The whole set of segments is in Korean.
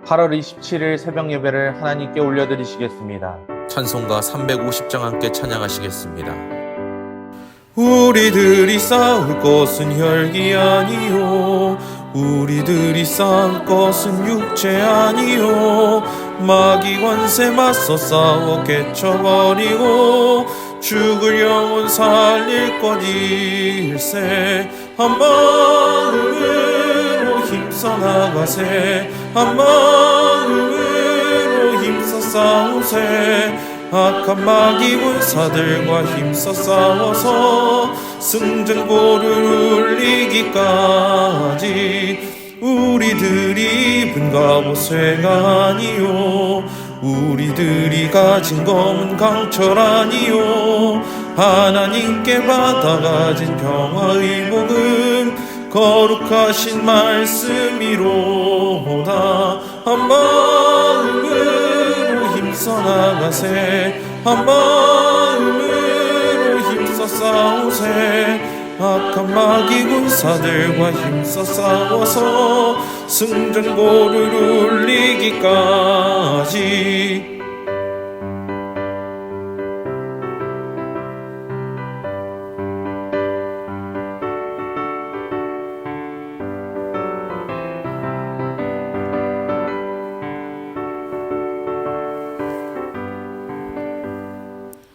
8월 27일 새벽 예배를 하나님께 올려드리시겠습니다. 찬송가 350장 함께 찬양하시겠습니다. 우리들이 싸울 것은 혈기 아니요, 우리들이 싸울 것은 육체 아니요, 마귀 권세 맞서 싸워 깨쳐버리고 죽을 영혼 살릴 것일세. 한 마음으로 힘써 나가세, 한 마음으로 힘써 싸우세. 악한 마귀 군사들과 힘써 싸워서 승전고를 울리기까지. 우리들이 입은 갑옷 쇠가 아니요, 우리들이 가진 검은 강철 아니요, 하나님께 받아가진 평화의 복음 거룩하신 말씀이로다. 한 마음으로 힘써 나가세, 한 마음으로 힘써 싸우세. 악한 마귀 군사들과 힘써 싸워서 승전고를 울리기까지.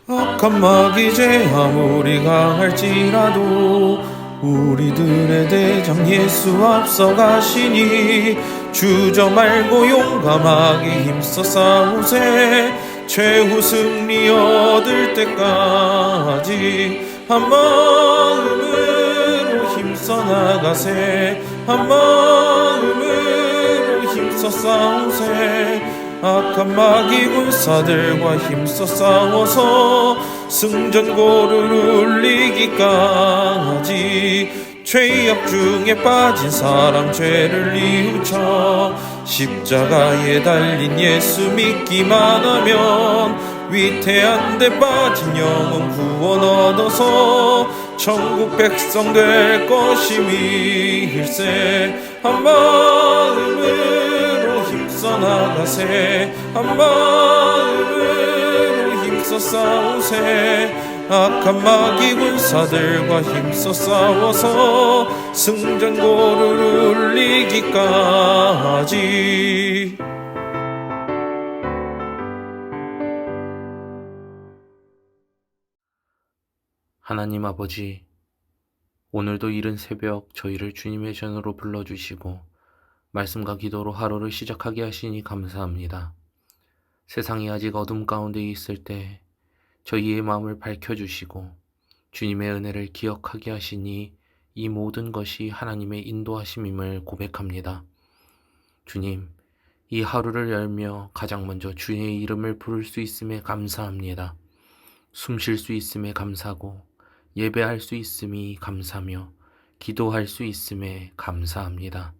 악한 마귀 죄 아무리 강할지라도 우리들의 대장 예수 앞서가시니 주저 말고 용감하게 힘써 싸우세. 최후 승리 얻을 때까지. 한 마음으로 힘써 나가세, 한 마음으로 힘써 싸우세. 악한 마귀 군사들과 힘써 싸워서 승전고를 울리기까지. 죄악 중에 빠진 사람 죄를 뉘우쳐 십자가에 달린 예수 믿기만 하면 위태한 데 빠진 영혼 구원 얻어서 천국 백성 될 것임일세. 한 마음으로 힘써 나가세, 한 마음으로 힘써 싸우세. 악한 마귀 군사들과 힘써 싸워서 승전고를 울리기까지. 하나님 아버지, 오늘도 이른 새벽 저희를 주님의 전으로 불러주시고 말씀과 기도로 하루를 시작하게 하시니 감사합니다. 세상이 아직 어둠 가운데 있을 때 저희의 마음을 밝혀주시고 주님의 은혜를 기억하게 하시니 이 모든 것이 하나님의 인도하심임을 고백합니다. 주님, 이 하루를 열며 가장 먼저 주의 이름을 부를 수 있음에 감사합니다. 숨 쉴 수 있음에 감사하고 예배할 수 있음이 감사며 기도할 수 있음에 감사합니다.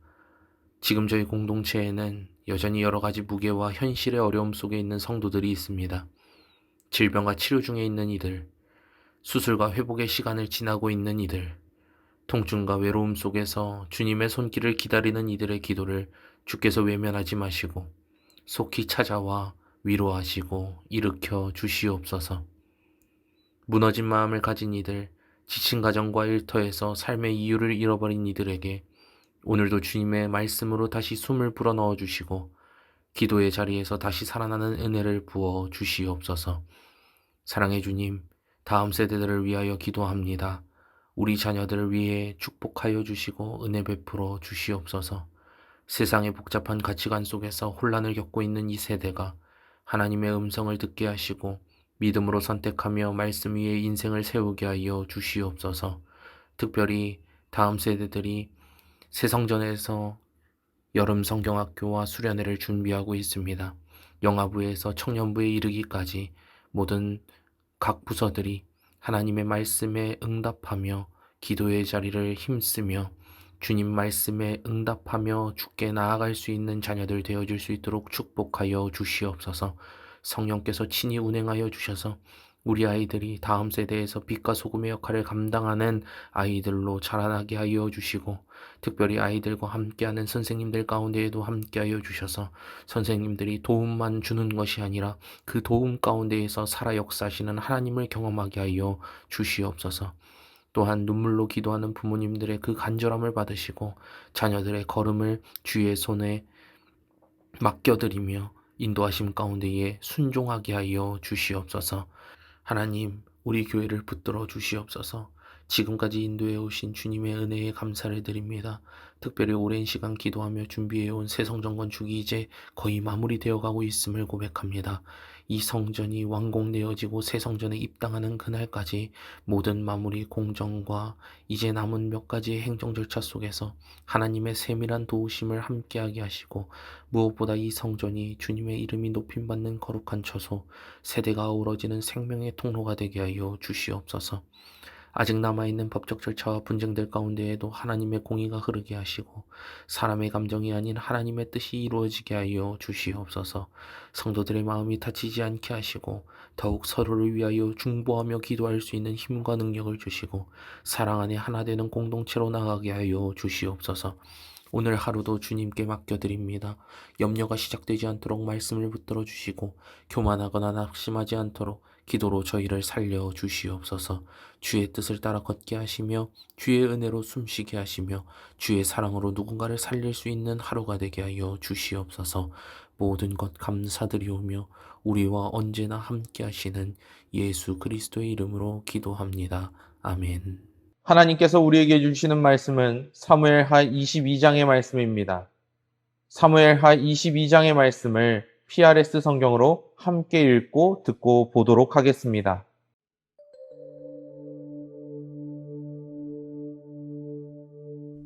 지금 저희 공동체에는 여전히 여러 가지 무게와 현실의 어려움 속에 있는 성도들이 있습니다. 질병과 치료 중에 있는 이들, 수술과 회복의 시간을 지나고 있는 이들, 통증과 외로움 속에서 주님의 손길을 기다리는 이들의 기도를 주께서 외면하지 마시고 속히 찾아와 위로하시고 일으켜 주시옵소서. 무너진 마음을 가진 이들, 지친 가정과 일터에서 삶의 이유를 잃어버린 이들에게 오늘도 주님의 말씀으로 다시 숨을 불어넣어 주시고 기도의 자리에서 다시 살아나는 은혜를 부어 주시옵소서. 사랑의 주님, 다음 세대들을 위하여 기도합니다. 우리 자녀들을 위해 축복하여 주시고 은혜 베풀어 주시옵소서. 세상의 복잡한 가치관 속에서 혼란을 겪고 있는 이 세대가 하나님의 음성을 듣게 하시고 믿음으로 선택하며 말씀 위에 인생을 세우게 하여 주시옵소서. 특별히 다음 세대들이 새성전에서 여름 성경학교와 수련회를 준비하고 있습니다. 영아부에서 청년부에 이르기까지 모든 각 부서들이 하나님의 말씀에 응답하며 기도의 자리를 힘쓰며 주님 말씀에 응답하며 주께 나아갈 수 있는 자녀들 되어줄 수 있도록 축복하여 주시옵소서. 성령께서 친히 운행하여 주셔서 우리 아이들이 다음 세대에서 빛과 소금의 역할을 감당하는 아이들로 자라나게 하여 주시고, 특별히 아이들과 함께하는 선생님들 가운데에도 함께하여 주셔서 선생님들이 도움만 주는 것이 아니라 그 도움 가운데에서 살아 역사하시는 하나님을 경험하게 하여 주시옵소서. 또한 눈물로 기도하는 부모님들의 그 간절함을 받으시고 자녀들의 걸음을 주의 손에 맡겨드리며 인도하심 가운데에 순종하게 하여 주시옵소서. 하나님, 우리 교회를 붙들어 주시옵소서. 지금까지 인도해 오신 주님의 은혜에 감사를 드립니다. 특별히 오랜 시간 기도하며 준비해온 새 성전 건축이 이제 거의 마무리되어 가고 있음을 고백합니다. 이 성전이 완공되어지고 새 성전에 입당하는 그날까지 모든 마무리 공정과 이제 남은 몇 가지의 행정 절차 속에서 하나님의 세밀한 도우심을 함께하게 하시고, 무엇보다 이 성전이 주님의 이름이 높임받는 거룩한 처소, 세대가 어우러지는 생명의 통로가 되게 하여 주시옵소서. 아직 남아있는 법적 절차와 분쟁들 가운데에도 하나님의 공의가 흐르게 하시고 사람의 감정이 아닌 하나님의 뜻이 이루어지게 하여 주시옵소서. 성도들의 마음이 다치지 않게 하시고 더욱 서로를 위하여 중보하며 기도할 수 있는 힘과 능력을 주시고 사랑 안에 하나 되는 공동체로 나가게 하여 주시옵소서. 오늘 하루도 주님께 맡겨드립니다. 염려가 시작되지 않도록 말씀을 붙들어 주시고 교만하거나 낙심하지 않도록 기도로 저희를 살려 주시옵소서. 주의 뜻을 따라 걷게 하시며 주의 은혜로 숨쉬게 하시며 주의 사랑으로 누군가를 살릴 수 있는 하루가 되게 하여 주시옵소서. 모든 것 감사드리오며 우리와 언제나 함께 하시는 예수 그리스도의 이름으로 기도합니다. 아멘. 하나님께서 우리에게 주시는 말씀은 사무엘하 22장의 말씀입니다. 사무엘하 22장의 말씀을 PRS 성경으로 함께 읽고 듣고 보도록 하겠습니다.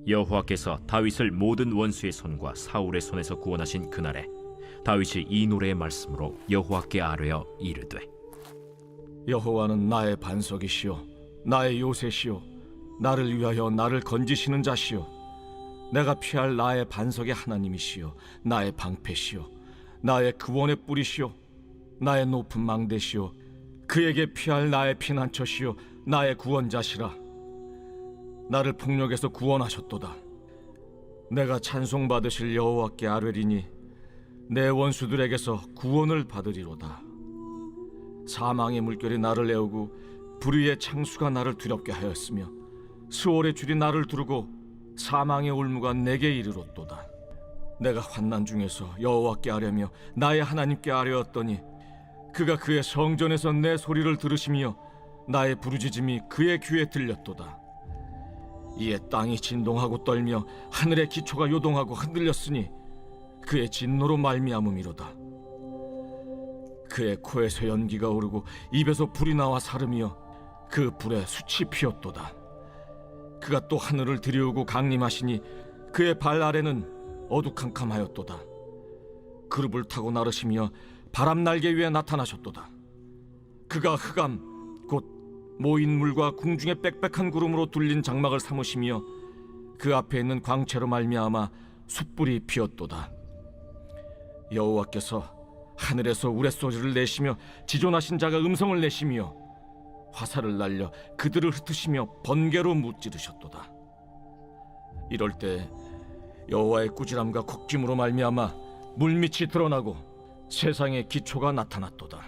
여호와께서 다윗을 모든 원수의 손과 사울의 손에서 구원하신 그날에 다윗이 이 노래의 말씀으로 여호와께 아뢰어 이르되 여호와는 나의 반석이시요 나의 요새시요 나를 위하여 나를 건지시는 자시요 내가 피할 나의 반석의 하나님이시요 나의 방패시요 나의 구원의 뿌리시요 나의 높은 망대시요 그에게 피할 나의 피난처시요 나의 구원자시라. 나를 폭력에서 구원하셨도다. 내가 찬송받으실 여호와께 아뢰리니 내 원수들에게서 구원을 받으리로다. 사망의 물결이 나를 애우고 불의의 창수가 나를 두렵게 하였으며 수월의 줄이 나를 두르고 사망의 올무가 내게 이르렀도다. 내가 환난 중에서 여호와께 아뢰며 나의 하나님께 아뢰었더니 그가 그의 성전에서 내 소리를 들으시며 나의 부르짖음이 그의 귀에 들렸도다. 이에 땅이 진동하고 떨며 하늘의 기초가 요동하고 흔들렸으니 그의 진노로 말미암음이로다. 그의 코에서 연기가 오르고 입에서 불이 나와 사르며 그 불에 숯이 피었도다. 그가 또 하늘을 들이우고 강림하시니 그의 발 아래는 어두캄캄하였도다. 그룹을 타고 나르시며 바람 날개 위에 나타나셨도다. 그가 흑암 곧 모인 물과 궁중의 빽빽한 구름으로 둘린 장막을 삼으시며 그 앞에 있는 광채로 말미암아 숯불이 피었도다. 여호와께서 하늘에서 우레소리를 내시며 지존하신 자가 음성을 내시며 화살을 날려 그들을 흩으시며 번개로 무찌르셨도다. 이럴 때 여호와의 꾸지람과 곡짐으로 말미암아 물밑이 드러나고 세상의 기초가 나타났도다.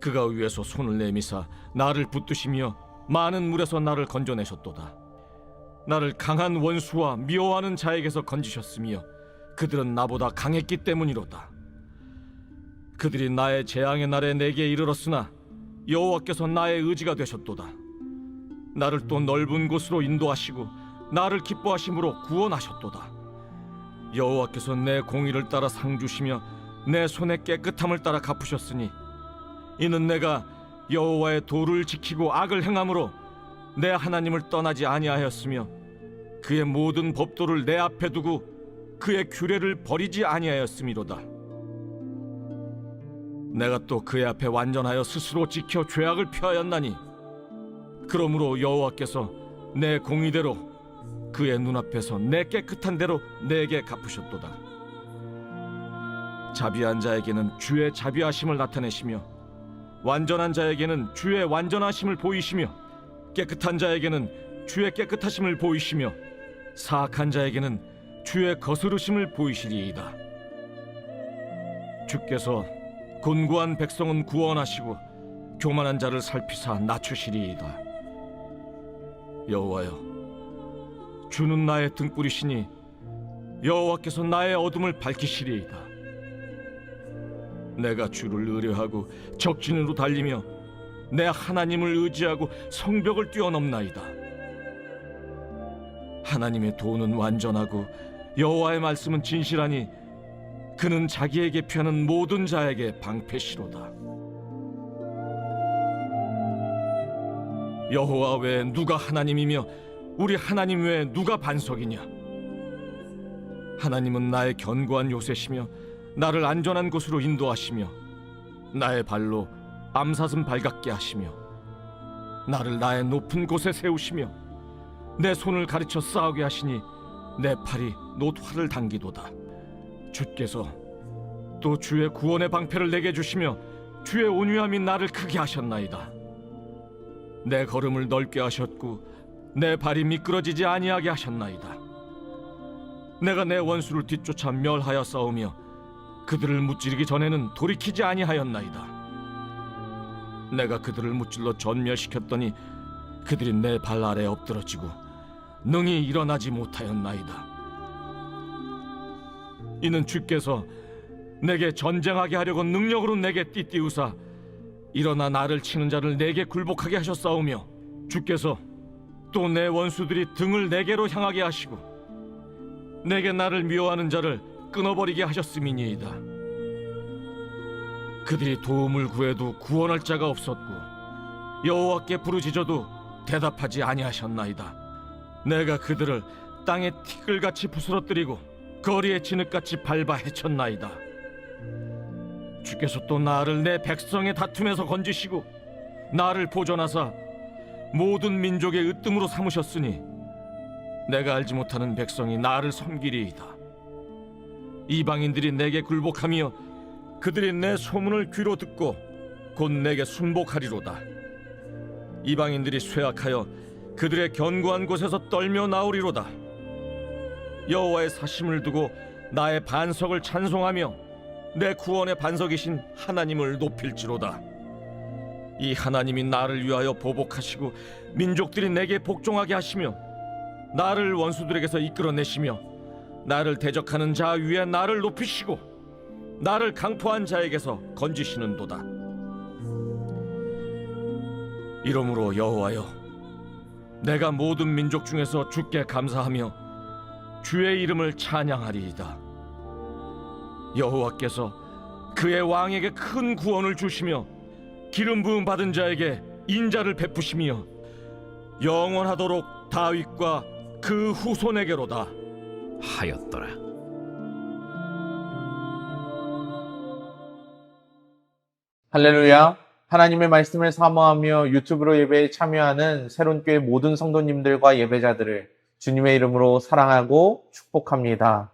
그가 위에서 손을 내미사 나를 붙드시며 많은 물에서 나를 건져내셨도다. 나를 강한 원수와 미워하는 자에게서 건지셨으며 그들은 나보다 강했기 때문이로다. 그들이 나의 재앙의 날에 내게 이르렀으나 여호와께서 나의 의지가 되셨도다. 나를 또 넓은 곳으로 인도하시고 나를 기뻐하심으로 구원하셨도다. 여호와께서 내 공의를 따라 상 주시며 내 손의 깨끗함을 따라 갚으셨으니 이는 내가 여호와의 도를 지키고 악을 행함으로 내 하나님을 떠나지 아니하였으며 그의 모든 법도를 내 앞에 두고 그의 규례를 버리지 아니하였음이로다. 내가 또 그의 앞에 완전하여 스스로 지켜 죄악을 피하였나니 그러므로 여호와께서 내 공의대로 그의 눈앞에서 내 깨끗한 대로 내게 갚으셨도다. 자비한 자에게는 주의 자비하심을 나타내시며 완전한 자에게는 주의 완전하심을 보이시며 깨끗한 자에게는 주의 깨끗하심을 보이시며 사악한 자에게는 주의 거스르심을 보이시리이다. 주께서 곤고한 백성은 구원하시고 교만한 자를 살피사 낮추시리이다. 여호와여, 주는 나의 등불이시니 여호와께서 나의 어둠을 밝히시리이다. 내가 주를 의뢰하고 적진으로 달리며 내 하나님을 의지하고 성벽을 뛰어넘나이다. 하나님의 도는 완전하고 여호와의 말씀은 진실하니 그는 자기에게 피하는 모든 자에게 방패시로다. 여호와 외에 누가 하나님이며 우리 하나님 외에 누가 반석이냐? 하나님은 나의 견고한 요새시며 나를 안전한 곳으로 인도하시며 나의 발로 암사슴 발같게 하시며 나를 나의 높은 곳에 세우시며 내 손을 가르쳐 싸우게 하시니 내 팔이 놋활을 당기도다. 주께서 또 주의 구원의 방패를 내게 주시며 주의 온유함이 나를 크게 하셨나이다. 내 걸음을 넓게 하셨고 내 발이 미끄러지지 아니하게 하셨나이다. 내가 내 원수를 뒤쫓아 멸하여 싸우며 그들을 무찌르기 전에는 돌이키지 아니하였나이다. 내가 그들을 무찔러 전멸시켰더니 그들이 내 발 아래 엎드러지고 능히 일어나지 못하였나이다. 이는 주께서 내게 전쟁하게 하려고 능력으로 내게 띠띠우사 일어나 나를 치는 자를 내게 굴복하게 하셨사오며 주께서 또 내 원수들이 등을 내게로 향하게 하시고 내게 나를 미워하는 자를 끊어버리게 하셨음이니이다. 그들이 도움을 구해도 구원할 자가 없었고 여호와께 부르짖어도 대답하지 아니하셨나이다. 내가 그들을 땅에 티끌같이 부스러뜨리고 거리에 진흙같이 밟아 헤쳤나이다. 주께서 또 나를 내 백성의 다툼에서 건지시고 나를 보존하사 모든 민족의 으뜸으로 삼으셨으니 내가 알지 못하는 백성이 나를 섬기리이다. 이방인들이 내게 굴복하며 그들이 내 소문을 귀로 듣고 곧 내게 순복하리로다. 이방인들이 쇠약하여 그들의 견고한 곳에서 떨며 나오리로다. 여호와의 사심을 두고 나의 반석을 찬송하며 내 구원의 반석이신 하나님을 높일지로다. 이 하나님이 나를 위하여 보복하시고 민족들이 내게 복종하게 하시며 나를 원수들에게서 이끌어내시며 나를 대적하는 자 위에 나를 높이시고 나를 강포한 자에게서 건지시는도다. 이러므로 여호와여, 내가 모든 민족 중에서 주께 감사하며 주의 이름을 찬양하리이다. 여호와께서 그의 왕에게 큰 구원을 주시며 기름 부음 받은 자에게 인자를 베푸시며 영원하도록 다윗과 그 후손에게로다 하였더라. 할렐루야. 하나님의 말씀을 사모하며 유튜브로 예배에 참여하는 새론교회 모든 성도님들과 예배자들을 주님의 이름으로 사랑하고 축복합니다.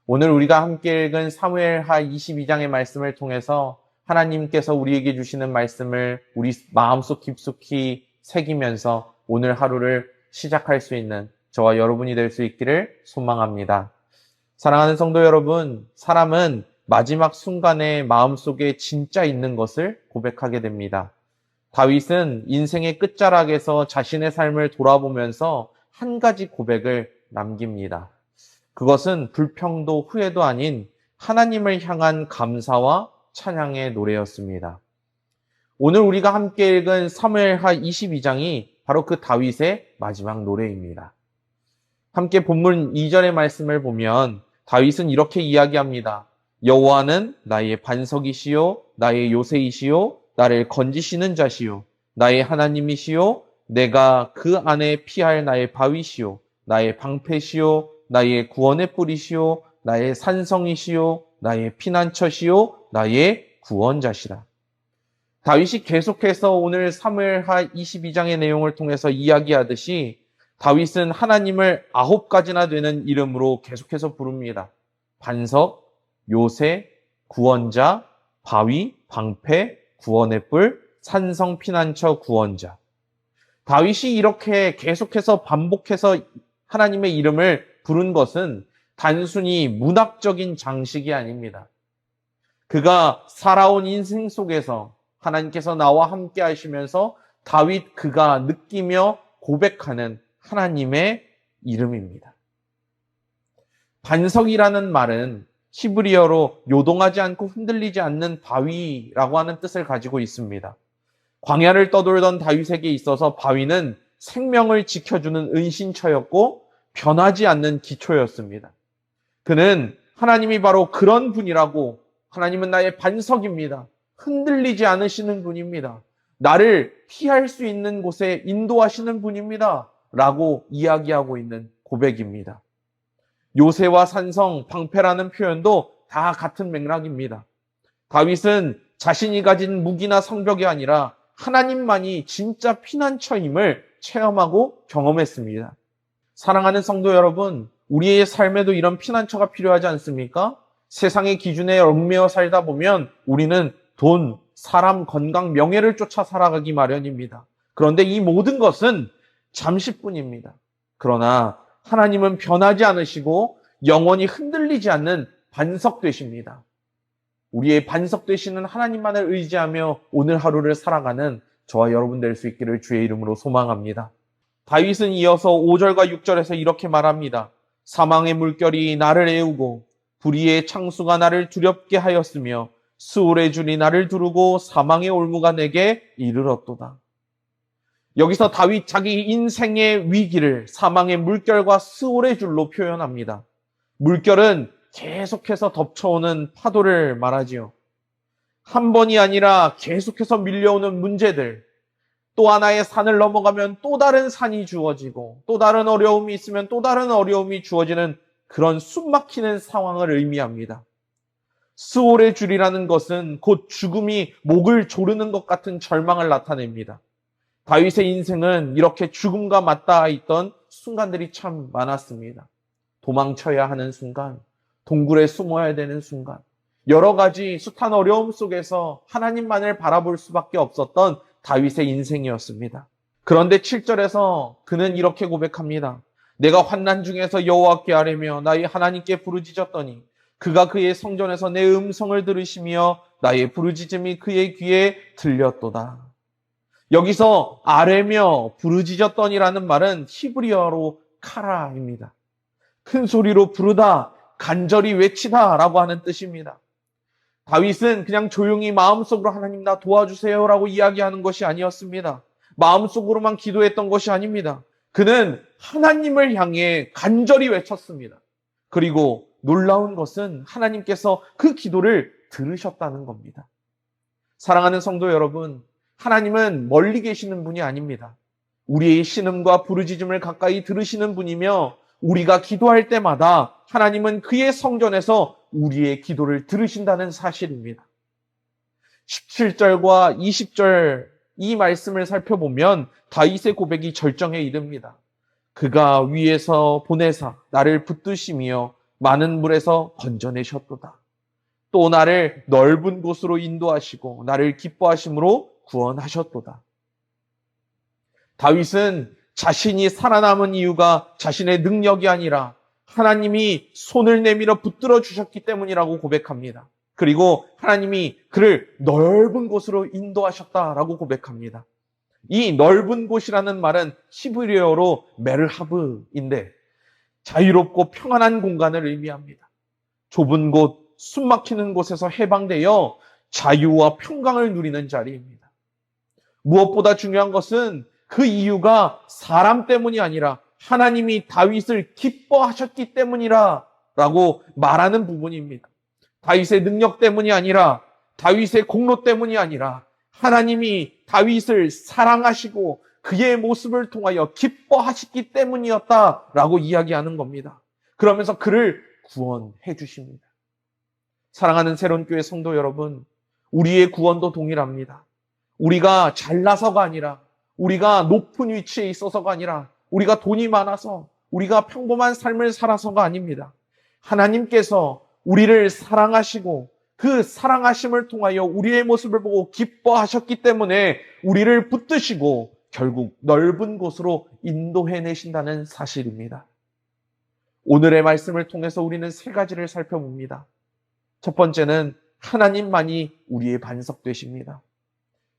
오늘 우리가 함께 읽은 사무엘하 22장의 말씀을 통해서 하나님께서 우리에게 주시는 말씀을 우리 마음속 깊숙이 새기면서 오늘 하루를 시작할 수 있는 저와 여러분이 될 수 있기를 소망합니다. 사랑하는 성도 여러분, 사람은 마지막 순간에 마음속에 진짜 있는 것을 고백하게 됩니다. 다윗은 인생의 끝자락에서 자신의 삶을 돌아보면서 한 가지 고백을 남깁니다. 그것은 불평도 후회도 아닌 하나님을 향한 감사와 찬양의 노래였습니다. 오늘 우리가 함께 읽은 사무엘하 22장이 바로 그 다윗의 마지막 노래입니다. 함께 본문 2절의 말씀을 보면 다윗은 이렇게 이야기합니다. 여호와는 나의 반석이시요 나의 요새이시요 나를 건지시는 자시요 나의 하나님이시요 내가 그 안에 피할 나의 바위시요 나의 방패시요 나의 구원의 뿌리시요 나의 산성이시요 나의 피난처시요 나의 구원자시라. 다윗이 계속해서 오늘 사무엘하 22장의 내용을 통해서 이야기하듯이 다윗은 하나님을 9가지나 되는 이름으로 계속해서 부릅니다. 반석, 요새, 구원자, 바위, 방패, 구원의 뿔, 산성 피난처 구원자. 다윗이 이렇게 계속해서 반복해서 하나님의 이름을 부른 것은 단순히 문학적인 장식이 아닙니다. 그가 살아온 인생 속에서 하나님께서 나와 함께 하시면서 다윗 그가 느끼며 고백하는 하나님의 이름입니다. 반석이라는 말은 히브리어로 요동하지 않고 흔들리지 않는 바위라고 하는 뜻을 가지고 있습니다. 광야를 떠돌던 다윗에게 있어서 바위는 생명을 지켜주는 은신처였고 변하지 않는 기초였습니다. 그는 하나님이 바로 그런 분이라고, 하나님은 나의 반석입니다. 흔들리지 않으시는 분입니다. 나를 피할 수 있는 곳에 인도하시는 분입니다. 라고 이야기하고 있는 고백입니다. 요새와 산성, 방패라는 표현도 다 같은 맥락입니다. 다윗은 자신이 가진 무기나 성벽이 아니라 하나님만이 진짜 피난처임을 체험하고 경험했습니다. 사랑하는 성도 여러분, 우리의 삶에도 이런 피난처가 필요하지 않습니까? 세상의 기준에 얽매여 살다 보면 우리는 돈, 사람, 건강, 명예를 쫓아 살아가기 마련입니다. 그런데 이 모든 것은 잠시뿐입니다. 그러나 하나님은 변하지 않으시고 영원히 흔들리지 않는 반석 되십니다. 우리의 반석 되시는 하나님만을 의지하며 오늘 하루를 살아가는 저와 여러분 될 수 있기를 주의 이름으로 소망합니다. 다윗은 이어서 5절과 6절에서 이렇게 말합니다. 사망의 물결이 나를 애우고 불의의 창수가 나를 두렵게 하였으며 수월의 줄이 나를 두르고 사망의 올무가 내게 이르렀도다. 여기서 다윗 자기 인생의 위기를 사망의 물결과 수월의 줄로 표현합니다. 물결은 계속해서 덮쳐오는 파도를 말하지요. 한 번이 아니라 계속해서 밀려오는 문제들, 또 하나의 산을 넘어가면 또 다른 산이 주어지고 또 다른 어려움이 있으면 또 다른 어려움이 주어지는 그런 숨막히는 상황을 의미합니다. 수월의 줄이라는 것은 곧 죽음이 목을 조르는 것 같은 절망을 나타냅니다. 다윗의 인생은 이렇게 죽음과 맞닿아 있던 순간들이 참 많았습니다. 도망쳐야 하는 순간, 동굴에 숨어야 되는 순간, 여러 가지 숱한 어려움 속에서 하나님만을 바라볼 수밖에 없었던 다윗의 인생이었습니다. 그런데 7절에서 그는 이렇게 고백합니다. 내가 환난 중에서 여호와께 아뢰며 나의 하나님께 부르짖었더니 그가 그의 성전에서 내 음성을 들으시며 나의 부르짖음이 그의 귀에 들렸도다. 여기서 아뢰며 부르짖었더니라는 말은 히브리어로 카라입니다. 큰 소리로 부르다, 간절히 외치다 라고 하는 뜻입니다. 다윗은 그냥 조용히 마음속으로 하나님 나 도와주세요 라고 이야기하는 것이 아니었습니다. 마음속으로만 기도했던 것이 아닙니다. 그는 하나님을 향해 간절히 외쳤습니다. 그리고 놀라운 것은 하나님께서 그 기도를 들으셨다는 겁니다. 사랑하는 성도 여러분, 하나님은 멀리 계시는 분이 아닙니다. 우리의 신음과 부르짖음을 가까이 들으시는 분이며 우리가 기도할 때마다 하나님은 그의 성전에서 우리의 기도를 들으신다는 사실입니다. 17절과 20절 이 말씀을 살펴보면 다윗의 고백이 절정에 이릅니다. 그가 위에서 보내사 나를 붙드시며 많은 물에서 건져내셨도다. 또 나를 넓은 곳으로 인도하시고 나를 기뻐하심으로 구원하셨도다. 다윗은 자신이 살아남은 이유가 자신의 능력이 아니라 하나님이 손을 내밀어 붙들어 주셨기 때문이라고 고백합니다. 그리고 하나님이 그를 넓은 곳으로 인도하셨다라고 고백합니다. 이 넓은 곳이라는 말은 히브리어로 메르하브인데 자유롭고 평안한 공간을 의미합니다. 좁은 곳, 숨막히는 곳에서 해방되어 자유와 평강을 누리는 자리입니다. 무엇보다 중요한 것은 그 이유가 사람 때문이 아니라 하나님이 다윗을 기뻐하셨기 때문이라고 말하는 부분입니다. 다윗의 능력 때문이 아니라 다윗의 공로 때문이 아니라 하나님이 다윗을 사랑하시고 그의 모습을 통하여 기뻐하시기 때문이었다라고 이야기하는 겁니다. 그러면서 그를 구원해 주십니다. 사랑하는 새로운교회 성도 여러분, 우리의 구원도 동일합니다. 우리가 잘나서가 아니라 우리가 높은 위치에 있어서가 아니라 우리가 돈이 많아서 우리가 평범한 삶을 살아서가 아닙니다. 하나님께서 우리를 사랑하시고 그 사랑하심을 통하여 우리의 모습을 보고 기뻐하셨기 때문에 우리를 붙드시고 결국 넓은 곳으로 인도해내신다는 사실입니다. 오늘의 말씀을 통해서 우리는 세 가지를 살펴봅니다. 첫 번째는 하나님만이 우리의 반석 되십니다.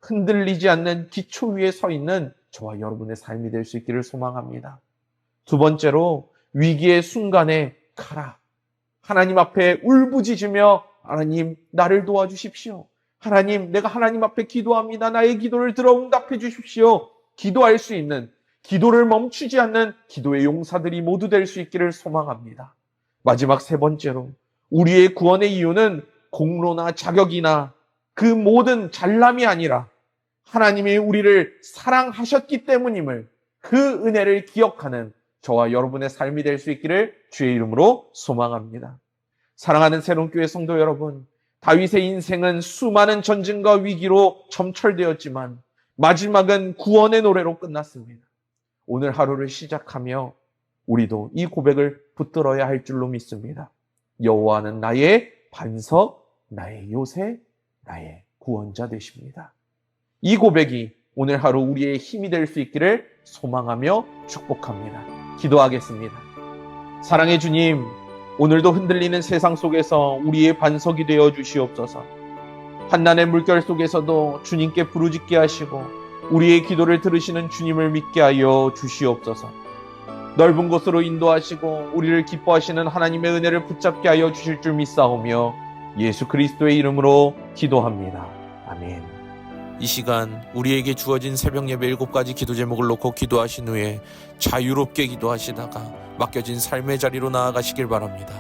흔들리지 않는 기초 위에 서 있는 저와 여러분의 삶이 될 수 있기를 소망합니다. 두 번째로 위기의 순간에 가라. 하나님 앞에 울부짖으며 하나님 나를 도와주십시오. 하나님 내가 하나님 앞에 기도합니다. 나의 기도를 들어 응답해 주십시오. 기도할 수 있는, 기도를 멈추지 않는 기도의 용사들이 모두 될 수 있기를 소망합니다. 마지막 세 번째로 우리의 구원의 이유는 공로나 자격이나 그 모든 잘남이 아니라 하나님이 우리를 사랑하셨기 때문임을, 그 은혜를 기억하는 저와 여러분의 삶이 될 수 있기를 주의 이름으로 소망합니다. 사랑하는 새로운교회 성도 여러분, 다윗의 인생은 수많은 전쟁과 위기로 점철되었지만 마지막은 구원의 노래로 끝났습니다. 오늘 하루를 시작하며 우리도 이 고백을 붙들어야 할 줄로 믿습니다. 여호와는 나의 반석, 나의 요새, 나의 구원자 되십니다. 이 고백이 오늘 하루 우리의 힘이 될 수 있기를 소망하며 축복합니다. 기도하겠습니다. 사랑의 주님, 오늘도 흔들리는 세상 속에서 우리의 반석이 되어 주시옵소서. 환난의 물결 속에서도 주님께 부르짖게 하시고 우리의 기도를 들으시는 주님을 믿게 하여 주시옵소서. 넓은 곳으로 인도하시고 우리를 기뻐하시는 하나님의 은혜를 붙잡게 하여 주실 줄 믿사오며 예수 그리스도의 이름으로 기도합니다. 아멘. 이 시간 우리에게 주어진 새벽 예배 7가지 기도 제목을 놓고 기도하신 후에 자유롭게 기도하시다가 맡겨진 삶의 자리로 나아가시길 바랍니다.